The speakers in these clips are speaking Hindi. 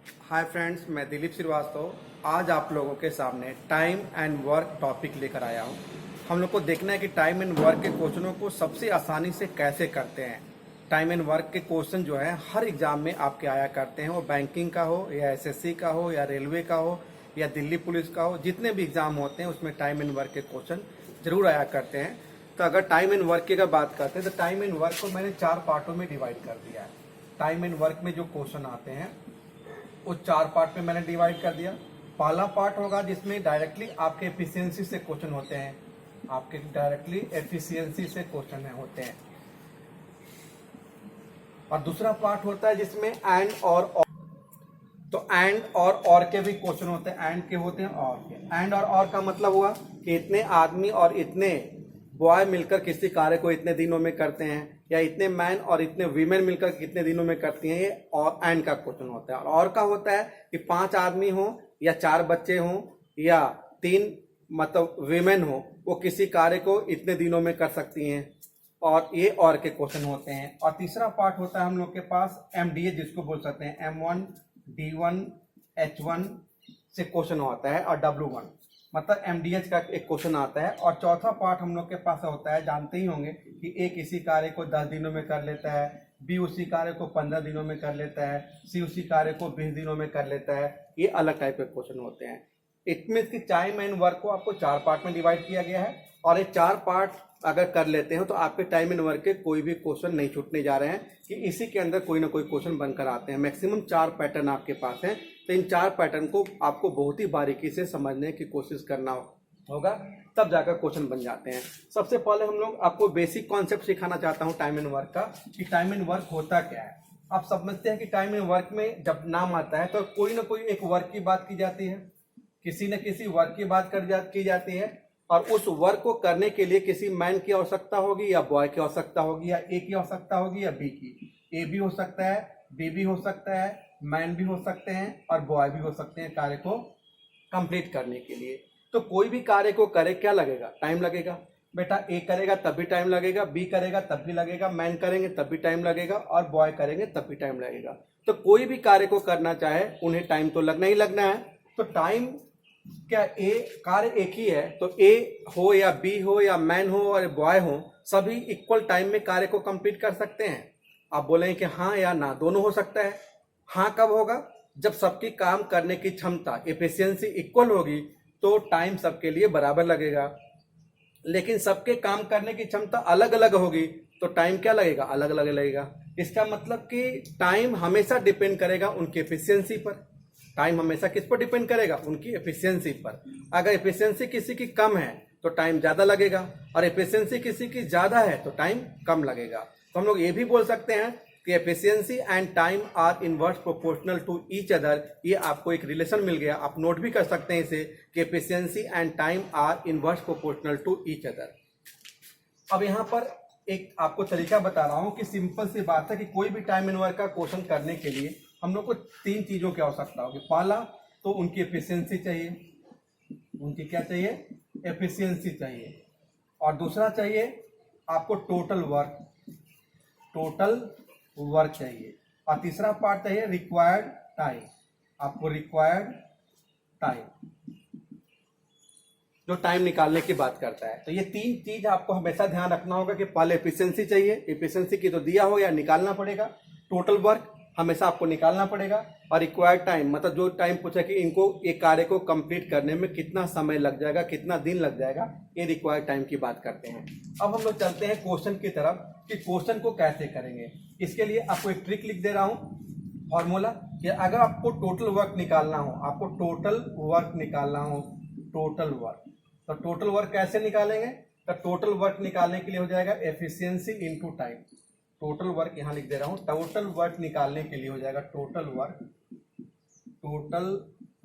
हाय फ्रेंड्स, मैं दिलीप श्रीवास्तव आज आप लोगों के सामने टाइम एंड वर्क टॉपिक लेकर आया हूं। हम लोग को देखना है कि टाइम एंड वर्क के क्वेश्चनों को सबसे आसानी से कैसे करते हैं। टाइम एंड वर्क के क्वेश्चन जो है हर एग्जाम में आपके आया करते हैं, वो बैंकिंग का हो या एसएससी का हो या रेलवे का हो या दिल्ली पुलिस का हो, जितने भी एग्जाम होते हैं उसमें टाइम एंड वर्क के क्वेश्चन जरूर आया करते हैं। तो अगर टाइम एंड वर्क की अगर बात करते हैं तो टाइम एंड वर्क को मैंने 4 पार्टों में डिवाइड कर दिया है। टाइम एंड वर्क में जो क्वेश्चन आते हैं वो 4 पार्ट में मैंने डिवाइड कर दिया। पहला पार्ट होगा जिसमें डायरेक्टली आपके एफिशिएंसी से क्वेश्चन होते हैं, आपके डायरेक्टली एफिशिएंसी से क्वेश्चन होते हैं। और दूसरा पार्ट होता है जिसमें एंड और। तो एंड और के भी क्वेश्चन होते हैं, एंड के होते हैं और के। एंड और का मतलब हुआ कि इतने आदमी और इतने बॉय मिलकर किसी कार्य को इतने दिनों में करते हैं, या इतने मैन और इतने वीमेन मिलकर कितने दिनों में करती हैं, ये और एंड का क्वेश्चन होता है। और का होता है कि 5 आदमी हो या 4 बच्चे हों या 3 मतलब वीमेन हो, वो किसी कार्य को इतने दिनों में कर सकती हैं, और ये और के क्वेश्चन होते हैं। और तीसरा पार्ट होता है हम लोग के पास एमडीए, जिसको बोल सकते हैं M1 D1 H1 से क्वेश्चन होता है, और W1 मतलब एमडीएच का एक क्वेश्चन आता है। और चौथा पार्ट हम लोग के पास होता है, जानते ही होंगे कि ए किसी कार्य को 10 दिनों में कर लेता है, बी उसी कार्य को 15 दिनों में कर लेता है, सी उसी कार्य को 20 दिनों में कर लेता है। ये अलग टाइप के क्वेश्चन होते हैं। इट मीन्स कि टाइम एंड वर्क को आपको 4 पार्ट में डिवाइड किया गया है, और ये 4 पार्ट अगर कर लेते हो तो आपके टाइम एंड वर्क के कोई भी क्वेश्चन नहीं छूटने जा रहे हैं, कि इसी के अंदर कोई ना कोई क्वेश्चन बनकर आते हैं। मैक्सिमम 4 पैटर्न आपके पास हैं, तो इन 4 पैटर्न को आपको बहुत ही बारीकी से समझने की कोशिश करना होगा, तब जाकर क्वेश्चन बन जाते हैं। सबसे पहले हम लोग आपको बेसिक कॉन्सेप्ट सिखाना चाहता हूँ टाइम एंड वर्क का, कि टाइम एंड वर्क होता क्या है। आप समझते हैं कि टाइम एंड वर्क में जब नाम आता है तो कोई ना कोई एक वर्क की बात की जाती है, किसी न किसी वर्क की बात की जाती है, और उस वर्क को करने के लिए किसी मैन की आवश्यकता होगी या बॉय की आवश्यकता होगी, या ए की आवश्यकता होगी या बी की। ए भी हो सकता है, बी भी हो सकता है, मैन भी हो सकते हैं और बॉय भी हो सकते हैं कार्य को कंप्लीट करने के लिए। तो कोई भी कार्य को करे क्या लगेगा? टाइम लगेगा। बेटा ए करेगा तब भी टाइम लगेगा, बी करेगा तब भी लगेगा, मैन करेंगे तब भी टाइम लगेगा, और बॉय करेंगे तब भी टाइम लगेगा। तो कोई भी कार्य को करना चाहे उन्हें टाइम तो लगना ही लगना है। तो टाइम क्या, ए कार्य एक ही है, तो ए हो या बी हो या मैन हो और बॉय हो, सभी इक्वल टाइम में कार्य को कंप्लीट कर सकते हैं। आप बोलेंगे कि हाँ या ना, दोनों हो सकता है। हाँ कब होगा? जब सबकी काम करने की क्षमता एफिशिएंसी इक्वल होगी तो टाइम सबके लिए बराबर लगेगा। लेकिन सबके काम करने की क्षमता अलग अलग होगी तो टाइम क्या लगेगा? अलग अलग लगेगा। इसका मतलब कि टाइम हमेशा डिपेंड करेगा उनकी एफिशिएंसी पर। टाइम हमेशा किस पर डिपेंड करेगा? उनकी एफिशिएंसी पर। अगर एफिशिएंसी किसी की कम है तो टाइम ज्यादा लगेगा, और एफिशिएंसी किसी की ज्यादा है तो टाइम कम लगेगा। तो हम लोग ये भी बोल सकते हैं कि efficiency and time are inverse proportional to each other. ये आपको एक रिलेशन मिल गया, आप नोट भी कर सकते हैं इसे, कि efficiency and time are inverse proportional to each other. अब यहाँ पर एक आपको तरीका बता रहा हूँ कि सिंपल सी बात है कि कोई भी टाइम एंड वर्क का क्वेश्चन करने के लिए हम लोग को 3 चीजों की आवश्यकता होगी। पहला तो उनकी एफिशिएंसी चाहिए, उनकी क्या चाहिए? एफिशिएंसी चाहिए। और दूसरा चाहिए आपको टोटल वर्क चाहिए। और तीसरा पार्ट चाहिए रिक्वायर्ड टाइम, आपको रिक्वायर्ड टाइम, जो टाइम निकालने की बात करता है। तो ये 3 चीज आपको हमेशा ध्यान रखना होगा कि पहले एफिशिएंसी चाहिए, एफिशिएंसी की तो दिया हो या निकालना पड़ेगा। टोटल वर्क हमेशा आपको निकालना पड़ेगा, और रिक्वायर्ड टाइम मतलब जो टाइम पूछा कि इनको एक कार्य को कंप्लीट करने में कितना समय लग जाएगा, कितना दिन लग जाएगा, ये रिक्वायर्ड टाइम की बात करते हैं। अब हम लोग चलते हैं क्वेश्चन की तरफ कि क्वेश्चन को कैसे करेंगे। इसके लिए आपको एक ट्रिक लिख दे रहा हूँ, फॉर्मूला, कि अगर आपको टोटल वर्क निकालना हो, टोटल वर्क, तो टोटल वर्क कैसे निकालेंगे? तो टोटल वर्क निकालने के लिए हो जाएगा efficiency into time. Total work यहां लिख दे रहा हूं, टोटल वर्क निकालने के लिए हो जाएगा total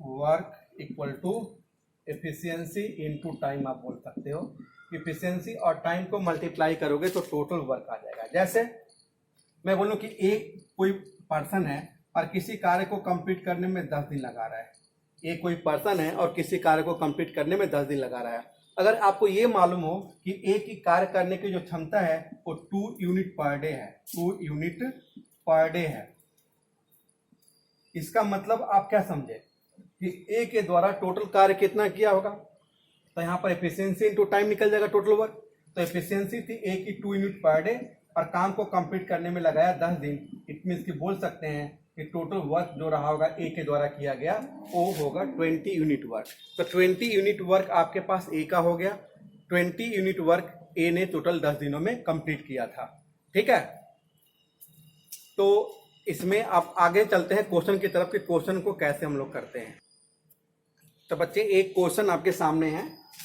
work equal to efficiency into time. आप बोल सकते हो एफिशिएंसी और टाइम को मल्टीप्लाई करोगे तो टोटल वर्क आ जाएगा। जैसे मैं बोलूं कि एक कोई पर्सन है और किसी कार्य को कंप्लीट करने में 10 दिन लगा रहा है। एक कोई पर्सन है और किसी कार्य को कंप्लीट करने में 10 दिन लगा रहा है। अगर आपको ये मालूम हो कि एक ही कार्य करने की जो क्षमता है वो 2 यूनिट पर डे है, 2 यूनिट पर डे है, इसका मतलब आप क्या समझे कि ए के द्वारा टोटल कार्य कितना किया होगा, तो यहाँ पर एफिशिएंसी इनटू टाइम निकल जाएगा टोटल वर्क। तो एफिशिएंसी थी ए की 2 यूनिट पर डे और काम को कंप्लीट करने में लगाया 10 दिन। इट मीन्स कि बोल सकते हैं कि टोटल वर्क जो रहा होगा ए के द्वारा किया गया वो होगा 20 यूनिट वर्क। तो 20 यूनिट वर्क आपके पास ए का हो गया, 20 यूनिट वर्क ए ने टोटल 10 दिनों में कंप्लीट किया था। ठीक है, तो इसमें आप आगे चलते हैं क्वेश्चन की तरफ कि क्वेश्चन को कैसे हम लोग करते हैं। तो बच्चे एक क्वेश्चन आपके सामने है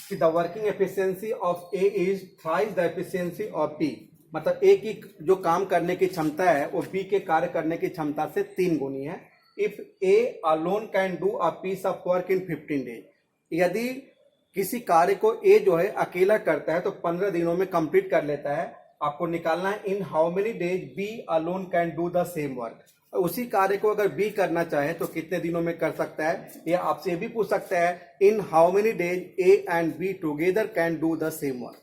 कि the working efficiency of A is thrice the efficiency of B, मतलब ए की जो काम करने की क्षमता है वो बी के कार्य करने की क्षमता से 3 गुनी है। If A alone can do a piece of work in 15 days, यदि किसी कार्य को ए जो है अकेला करता है तो 15 दिनों में कंप्लीट कर लेता है, आपको निकालना है in how many days B alone can do the same work. उसी कार्य को अगर बी करना चाहे तो कितने दिनों में कर सकता है, या आपसे भी पूछ सकता है in how many days A and B together can do the same work.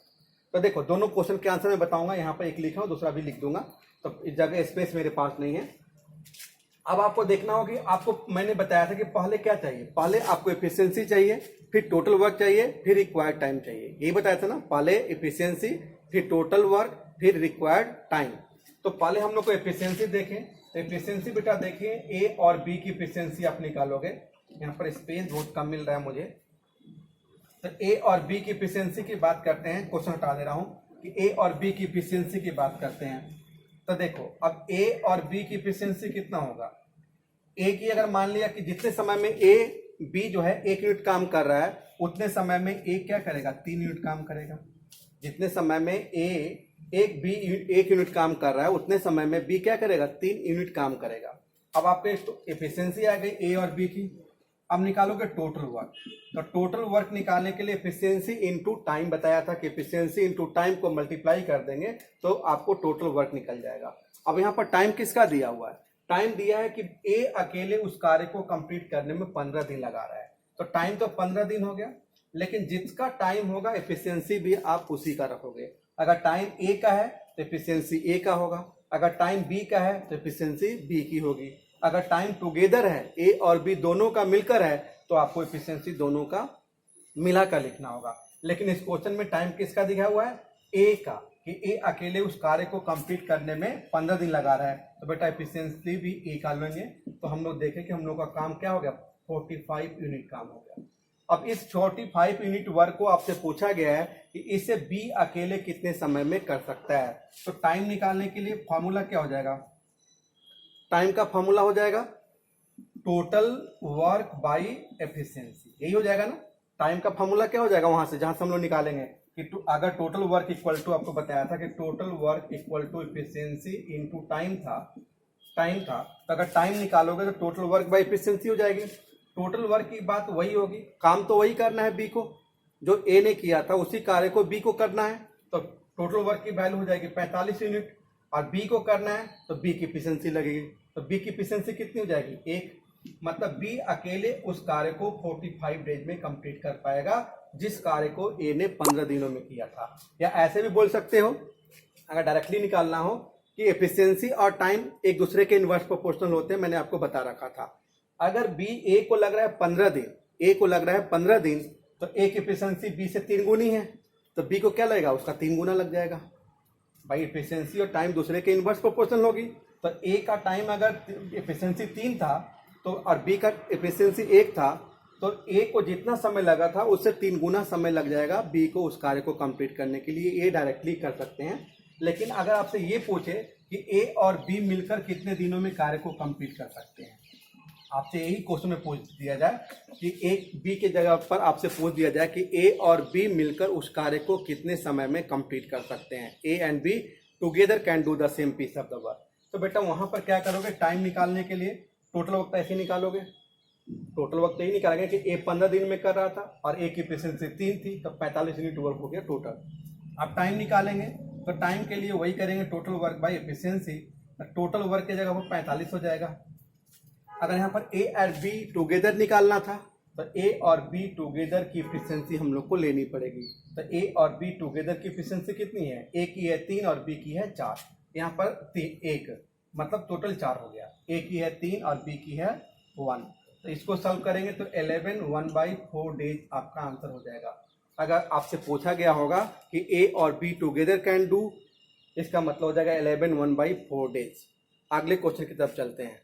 तो देखो दोनों क्वेश्चन के आंसर मैं बताऊंगा, यहाँ पर एक लिखा हूं दूसरा भी लिख दूंगा, तो इस जगह स्पेस मेरे पास नहीं है। अब आपको देखना होगी, आपको मैंने बताया था कि पहले क्या चाहिए, पहले आपको एफिशिएंसी चाहिए, फिर टोटल वर्क चाहिए, फिर रिक्वायर्ड टाइम चाहिए, यही बताया था ना, पहले एफिशिएंसी फिर टोटल वर्क फिर रिक्वायर्ड टाइम। तो पहले हम लोग को एफिशिएंसी देखें, तो एफिशिएंसी बेटा देखिए ए और बी की एफिशिएंसी आप निकालोगे, यहाँ पर स्पेस बहुत कम मिल रहा है मुझे, तो ए और बी की एफिशिएंसी की बात करते हैं, क्वेश्चन हटा दे रहा हूं कि ए और बी की एफिशिएंसी की बात करते हैं। तो देखो अब ए और बी की एफिशिएंसी कितना होगा, ए की अगर मान लिया कि जितने समय में ए बी जो है 1 यूनिट काम कर रहा है उतने समय में ए क्या करेगा 3 यूनिट काम करेगा, जितने समय में ए एक बी 1 यूनिट काम कर रहा है उतने समय में बी क्या करेगा 3 यूनिट काम करेगा। अब आपके एफिशिएंसी आ गई ए और बी की, अब निकालोगे टोटल वर्क। तो टोटल वर्क निकालने के लिए एफिशिएंसी इनटू टाइम बताया था कि एफिशिएंसी इनटू टाइम को मल्टीप्लाई कर देंगे तो आपको टोटल वर्क निकल जाएगा। अब यहाँ पर टाइम किसका दिया हुआ है, टाइम दिया है कि ए अकेले उस कार्य को कंप्लीट करने में 15 दिन लगा रहा है, तो टाइम तो 15 दिन हो गया, लेकिन जिसका टाइम होगा एफिशिएंसी भी आप उसी का रखोगे। अगर टाइम ए का है तो एफिशिएंसी ए का होगा, अगर टाइम बी का है तो एफिशिएंसी बी की होगी, अगर टाइम टुगेदर है ए और बी दोनों का मिलकर है तो आपको एफिशिएंसी दोनों का मिलाकर लिखना होगा। लेकिन इस क्वेश्चन में टाइम किसका दिया हुआ है, ए का, कि ए अकेले उस कार्य को कंप्लीट करने में 15 दिन लगा रहा है, तो बेटा एफिशिएंसी भी ए का लेंगे। तो हम लोग देखें कि हम लोग का काम क्या हो गया 45 यूनिट काम हो गया। अब इस 45 यूनिट वर्क को आपसे पूछा गया है कि इसे बी अकेले कितने समय में कर सकता है। तो टाइम निकालने के लिए फॉर्मूला क्या हो जाएगा, टाइम का फॉर्मूला हो जाएगा टोटल वर्क बाई एफिशिएंसी, यही हो जाएगा ना। टाइम का फॉर्मूला क्या हो जाएगा वहां से जहां से हम लोग निकालेंगे कि अगर टोटल वर्क इक्वल टू, आपको बताया था कि total work equal to efficiency into time था, तो अगर टाइम निकालोगे तो टोटल वर्क बाई एफिशिएंसी हो जाएगी। टोटल वर्क की बात वही होगी, काम तो वही करना है बी को, जो ए ने किया था उसी कार्य को बी को करना है, तो टोटल वर्क की वैल्यू हो जाएगी 45 यूनिट, और बी को करना है तो बी की एफिशिएंसी लगेगी, तो बी की एफिशिएंसी कितनी हो जाएगी 1, मतलब बी अकेले उस कार्य को 45 डेज में कंप्लीट कर पाएगा जिस कार्य को ए ने 15 दिनों में किया था। या ऐसे भी बोल सकते हो, अगर डायरेक्टली निकालना हो कि एफिशिएंसी और टाइम एक दूसरे के इनवर्स प्रोपोर्शनल होते हैं, मैंने आपको बता रखा था। अगर बी ए को लग रहा है 15 दिन, ए को लग रहा है 15 दिन, तो ए की एफिशिएंसी बी से 3 गुनी है, तो बी को क्या लगेगा उसका 3 गुना लग जाएगा। भाई एफिशिएंसी और टाइम दूसरे के इनवर्स प्रोपोर्शनल होगी, तो ए का टाइम अगर एफिशिएंसी 3 था तो और बी का एफिशिएंसी 1 था, तो ए को जितना समय लगा था उससे 3 गुना समय लग जाएगा बी को उस कार्य को कंप्लीट करने के लिए। ये डायरेक्टली कर सकते हैं, लेकिन अगर आपसे ये पूछे कि ए और बी मिलकर कितने दिनों में कार्य को कंप्लीट कर सकते हैं, आपसे यही क्वेश्चन में पूछ दिया जाए कि एक बी के जगह पर आपसे पूछ दिया जाए कि ए और बी मिलकर उस कार्य को कितने समय में कंप्लीट कर सकते हैं, A and B together can do the same piece of the work. तो बेटा वहां पर क्या करोगे, टाइम निकालने के लिए टोटल वक्त ऐसे निकालोगे, टोटल वक्त यही निकालेंगे कि ए 15 दिन में कर रहा था और ए की एफिशिएंसी 3 थी, तो 45 यूनिट वर्क हो गया टोटल। अब टाइम निकालेंगे तो टाइम के लिए वही करेंगे total work by efficiency, total work की जगह पर 45 हो जाएगा। अगर यहाँ पर ए और बी टुगेदर निकालना था तो ए और बी टुगेदर की एफिशिएंसी हम लोग को लेनी पड़ेगी। तो ए और बी टुगेदर की एफिशिएंसी कितनी है, ए की है 3 और बी की है 4, यहाँ पर 1 मतलब टोटल 4 हो गया, ए की है 3 और बी की है 1। तो इसको सॉल्व करेंगे तो 11 1/4 डेज आपका आंसर हो जाएगा। अगर आपसे पूछा गया होगा कि ए और बी टुगेदर कैन डू, इसका मतलब हो जाएगा 11 1/4 डेज। अगले क्वेश्चन की तरफ चलते हैं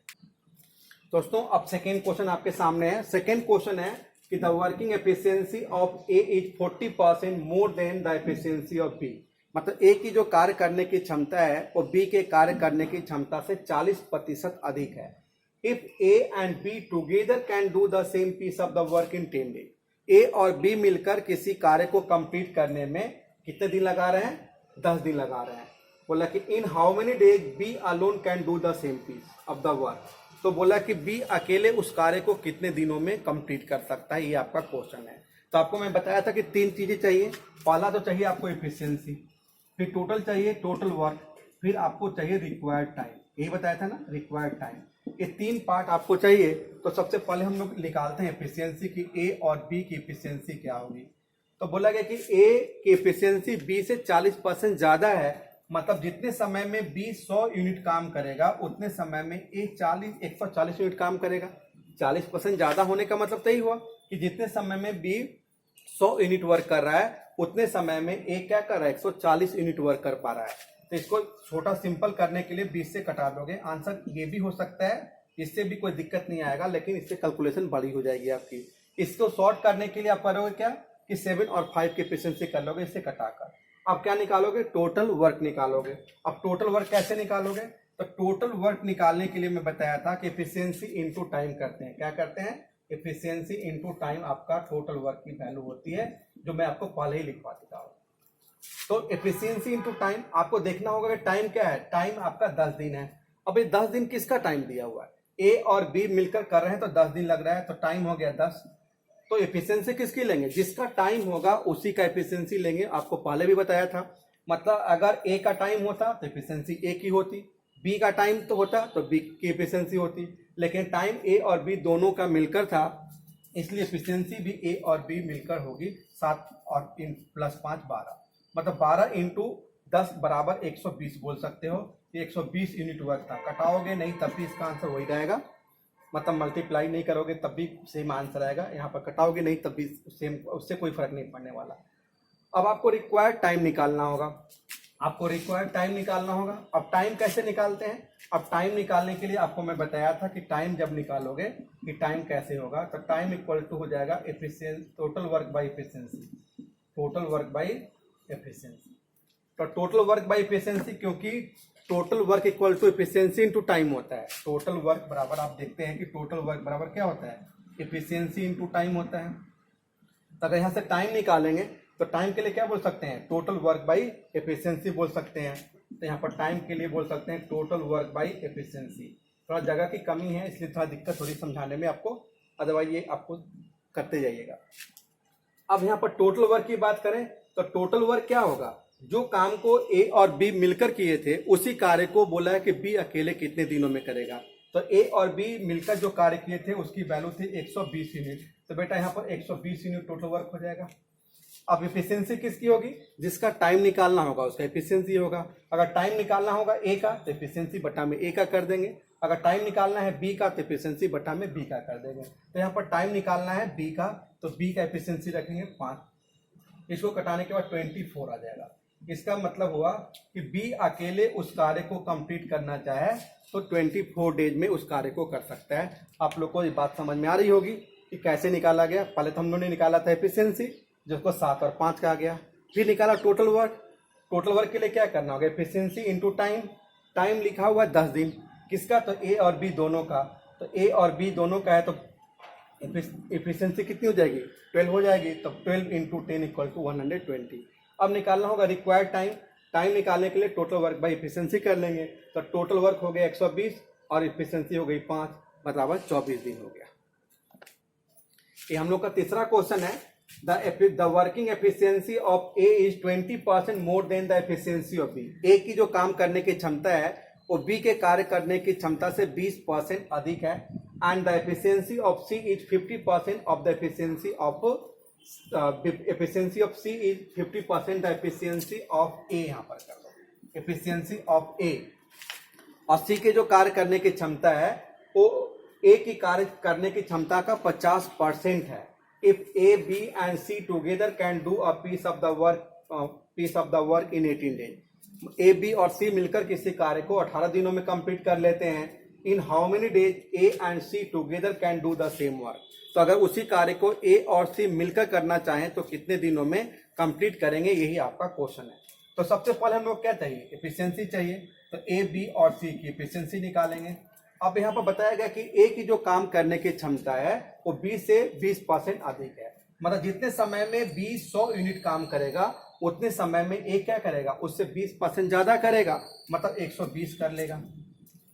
दोस्तों। अब सेकेंड क्वेश्चन आपके सामने है। सेकेंड क्वेश्चन है कि the working efficiency of A is 40% more than the efficiency of B. मतलब ए की जो कार्य करने की क्षमता है वो बी के कार्य करने की क्षमता से 40% अधिक है। If A and B together can do the same piece of the work in 10 days. A और बी मिलकर किसी कार्य को कंप्लीट करने में कितने दिन लगा रहे हैं? 10 दिन लगा रहे हैं। बोला कि in how many days B alone can do the same piece of the work. तो बोला कि बी अकेले उस कार्य को कितने दिनों में कंप्लीट कर सकता है, ये आपका क्वेश्चन है। तो आपको मैं बताया था कि 3 चीजें चाहिए। पहला तो चाहिए आपको एफिशिएंसी, फिर टोटल चाहिए टोटल वर्क, फिर आपको चाहिए रिक्वायर्ड टाइम। यही बताया था ना, रिक्वायर्ड टाइम। ये 3 पार्ट आपको चाहिए। तो सबसे पहले हम लोग निकालते हैं एफिशिएंसी की ए और बी की एफिशिएंसी क्या होगी। तो बोला गया कि ए की एफिशिएंसी बी से 40% ज्यादा है। मतलब जितने समय में बी 100 यूनिट काम करेगा उतने समय में ए 140 यूनिट काम करेगा। 40% ज्यादा होने का मतलब तो यही हुआ कि जितने समय में बी 100 यूनिट वर्क कर रहा है उतने समय में ए क्या कर रहा है? 140 यूनिट वर्क कर पा रहा है। तो इसको छोटा सिंपल करने के लिए 20 से कटा दोगे। आंसर ये भी हो सकता है, इससे भी कोई दिक्कत नहीं आएगा, लेकिन इससे कैलकुलेशन बड़ी हो जाएगी आपकी। इसको शॉर्ट करने के लिए आप करोगे क्या कि 7 और 5 की एफिशिएंसी कर लोगे इससे कटाकर। अब क्या निकालोगे? टोटल वर्क निकालोगे। अब टोटल वर्क कैसे निकालोगे? तो टोटल वर्क निकालने के लिए मैं बताया था कि एफिशिएंसी इनटू टाइम करते हैं। क्या करते हैं? एफिशिएंसी इनटू टाइम आपका टोटल वर्क की वैल्यू होती है, जो मैं आपको पहले ही लिखवा देता हूं। तो एफिशिएंसी इनटू टाइम आपको देखना होगा कि टाइम क्या है। टाइम आपका 10 दिन है। अब ये 10 दिन किसका टाइम दिया हुआ है? ए और बी मिलकर कर रहे हैं तो 10 दिन लग रहा है, तो टाइम हो गया 10। तो एफिशिएंसी किसकी लेंगे? जिसका टाइम होगा उसी का एफिशिएंसी लेंगे। आपको पहले भी बताया था। मतलब अगर ए का टाइम होता तो एफिशिएंसी ए की होती, बी का टाइम तो होता तो बी की एफिशिएंसी होती, लेकिन टाइम ए और बी दोनों का मिलकर था, इसलिए एफिशिएंसी भी ए और बी मिलकर होगी 7 और प्लस 5 12। मतलब 12 इंटू 10 बराबर 120 बोल सकते हो। ये 120 यूनिट वर्क था। कटाओगे नहीं तब भी इसका आंसर वही रहेगा। मतलब मल्टीप्लाई नहीं करोगे तब भी सेम आंसर आएगा। यहाँ पर कटाओगे नहीं तब भी सेम, उससे कोई फर्क नहीं पड़ने वाला। अब आपको रिक्वायर्ड टाइम निकालना होगा। आपको रिक्वायर्ड टाइम निकालना होगा। अब टाइम कैसे निकालते हैं? अब टाइम निकालने के लिए आपको मैं बताया था कि टाइम जब निकालोगे कि टाइम कैसे होगा, तो टाइम इक्वल टू हो जाएगा efficiency total work by efficiency. Total work by efficiency. तो टोटल वर्क बाई एफिशिएंसी, क्योंकि total work equal to efficiency into time होता है। टोटल वर्क बराबर, आप देखते हैं कि टोटल वर्क बराबर क्या होता है? एफिशिएंसी इनटू टाइम होता है। तो अगर यहाँ से टाइम निकालेंगे तो टाइम के लिए क्या बोल सकते हैं? टोटल वर्क बाई एफिशिएंसी बोल सकते हैं। तो यहाँ पर टाइम के लिए बोल सकते हैं टोटल वर्क बाई एफिशिएंसी। थोड़ा जगह की कमी है इसलिए थोड़ा दिक्कत हो रही समझाने में आपको, अदरवाइज ये आपको करते जाइएगा। अब यहाँ पर टोटल वर्क की बात करें तो टोटल वर्क क्या होगा? जो काम को ए और बी मिलकर किए थे उसी कार्य को बोला है कि बी अकेले कितने दिनों में करेगा। तो ए और बी मिलकर जो कार्य किए थे उसकी वैल्यू थी 120 यूनिट। तो बेटा यहाँ पर 120 यूनिट टोटल वर्क हो जाएगा। अब एफिशिएंसी किसकी होगी? जिसका टाइम निकालना होगा उसका एफिशिएंसी होगा। अगर टाइम निकालना होगा ए का तो एफिशिएंसी बटा में ए का कर देंगे। अगर टाइम निकालना है बी का तो एफिशिएंसी बटा में बी का कर देंगे। तो यहाँ पर टाइम निकालना है बी का, तो बी का एफिशिएंसी रखेंगे 5। इसको कटाने के बाद 24 आ जाएगा। इसका मतलब हुआ कि बी अकेले उस कार्य को कंप्लीट करना चाहे तो 24 डेज में उस कार्य को कर सकता है। आप लोग को ये बात समझ में आ रही होगी कि कैसे निकाला गया। पहले तो हम लोगों ने निकाला था एफिशिएंसी, जिसको 7 और 5 कहा गया। फिर निकाला टोटल वर्क। टोटल वर्क के लिए क्या करना होगा? Efficiency into time. टाइम लिखा हुआ है 10 दिन। किसका? तो ए और बी दोनों का। तो ए और बी दोनों का है तो एफिशिएंसी कितनी हो जाएगी? 12 हो जाएगी। तो 12 इंटू 10 इक्वल टू 120। अब निकालना होगा रिक्वायर्ड टाइम। टाइम निकालने के लिए टोटल वर्क बाई एफिशिएंसी कर लेंगे। तो टोटल वर्क हो गया 120 और एफिशिएंसी हो गई 5 बराबर 24 दिन हो गया। ये हम लोग का तीसरा क्वेश्चन है। The working efficiency of A is 20% more than the efficiency of B. A की जो काम करने की क्षमता है वो बी के कार्य करने की क्षमता से 20% अधिक है। And the efficiency of C is 50% of the efficiency of efficiency of C is 50% the efficiency of A। यहाँ पर कर दो efficiency of A। और C के जो कार्य करने की क्षमता है वो ए की कार्य करने की क्षमता का 50% है। If A B and C together can do a piece of the work in 18 days. A B और सी मिलकर किसी कार्य को 18 दिनों में कंप्लीट कर लेते हैं। In how many days A and C together can do the same work. तो अगर उसी कार्य को ए और सी मिलकर करना चाहें तो कितने दिनों में कंप्लीट करेंगे, यही आपका क्वेश्चन है। तो सबसे पहले हम लोग क्या चाहिए, एफिशिएंसी चाहिए। तो ए बी और सी की एफिशिएंसी निकालेंगे। अब यहाँ पर बताया गया कि ए की जो काम करने की क्षमता है वो बी से 20% अधिक है। मतलब जितने समय में बी 100 यूनिट काम करेगा उतने समय में ए क्या करेगा, उससे 20% ज्यादा करेगा, मतलब 120 कर लेगा।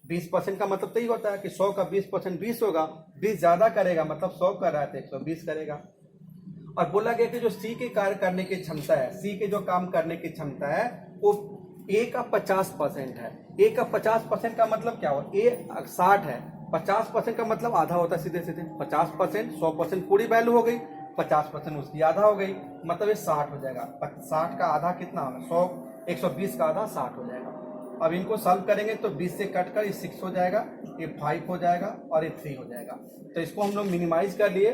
20% का मतलब तो ही होता है कि 100 का 20% 20 होगा, 20 ज्यादा करेगा मतलब 100 कर रहा है तो 120 करेगा। और बोला गया कि जो सी के कार्य करने की क्षमता है, सी के जो काम करने की क्षमता है वो ए का 50% है। ए का 50% का मतलब क्या हुआ, ए 60 है, 50% का मतलब आधा होता है सीधे सीधे। 50% 100% पूरी वैल्यू हो गई, 50% उसकी आधा हो गई, मतलब ये 60 हो जाएगा। 60 का आधा कितना होगा, 100, 120 का आधा 60 हो जाएगा। अब इनको सॉल्व करेंगे तो 20 से कट कर ये 6 हो जाएगा, ये 5 हो जाएगा और ये 3 हो जाएगा। तो इसको हम लोग मिनिमाइज कर लिए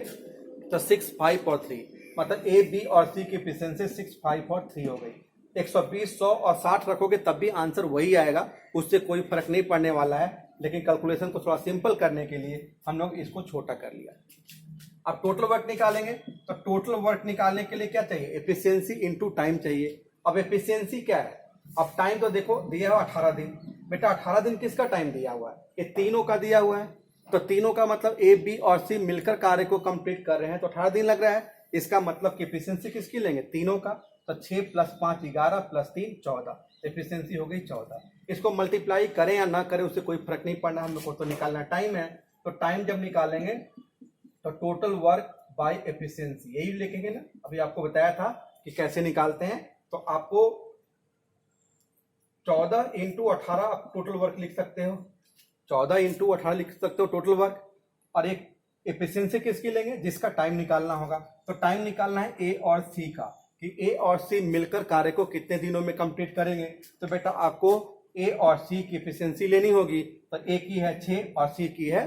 तो 6, 5 और 3, मतलब ए बी और सी की एफिशिएंसी 6, 5 और 3 हो गई। 120, 100 और 60 रखोगे तब भी आंसर वही आएगा, उससे कोई फर्क नहीं पड़ने वाला है। लेकिन कैलकुलेशन को थोड़ा सिंपल करने के लिए हम लोग इसको छोटा कर लिया। अब टोटल वर्क निकालेंगे तो टोटल वर्क निकालने के लिए क्या चाहिए, एफिशिएंसी इनटू टाइम चाहिए। अब एफिशिएंसी क्या है, अब टाइम तो देखो दिया हुआ 18 दिन। बेटा 18 दिन किसका टाइम दिया हुआ है, ये तीनों का दिया हुआ है। तो तीनों का मतलब ए बी और सी मिलकर कार्य को कंप्लीट कर रहे हैं तो 18 दिन लग रहा है। इसका मतलब कि एफिशिएंसी किसकी लेंगे, तीनों का। तो 6 + 5 11 + 3 14, एफिशिएंसी हो गई 14। इसको मल्टीप्लाई करें या ना करें उससे कोई फर्क नहीं पड़ना, हम लोग को तो निकालना टाइम है। तो टाइम जब निकालेंगे तो टोटल वर्क बाय एफिशिएंसी यही लिखेंगे ना। अभी आपको बताया था कि कैसे निकालते हैं। तो आपको 14 × 18 आप टोटल वर्क लिख सकते हो, 14 × 18 लिख सकते हो टोटल वर्क। और एक एफिशिएंसी किसकी लेंगे, जिसका टाइम निकालना होगा। तो टाइम निकालना है ए और सी का, कि ए और सी मिलकर कार्य को कितने दिनों में कंप्लीट करेंगे। तो बेटा आपको ए और सी की एफिशिएंसी लेनी होगी। तो ए की है 6 और सी की है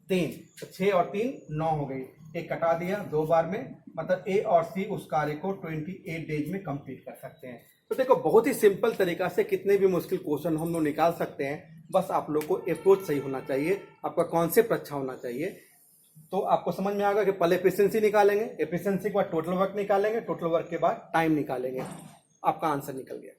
3, तो 6 और 3 9 हो गई। एक कटा दिया 2 बार में, मतलब ए और सी उस कार्य को 28 डेज में कंप्लीट कर सकते हैं। तो देखो बहुत ही सिंपल तरीका से कितने भी मुश्किल क्वेश्चन हम लोग निकाल सकते हैं। बस आप लोग को अप्रोच सही होना चाहिए, आपका कॉन्सेप्ट अच्छा होना चाहिए। तो आपको समझ में आएगा कि पहले एफिशिएंसी निकालेंगे, एफिशिएंसी के बाद टोटल वर्क निकालेंगे, टोटल वर्क के बाद टाइम निकालेंगे, आपका आंसर निकल गया।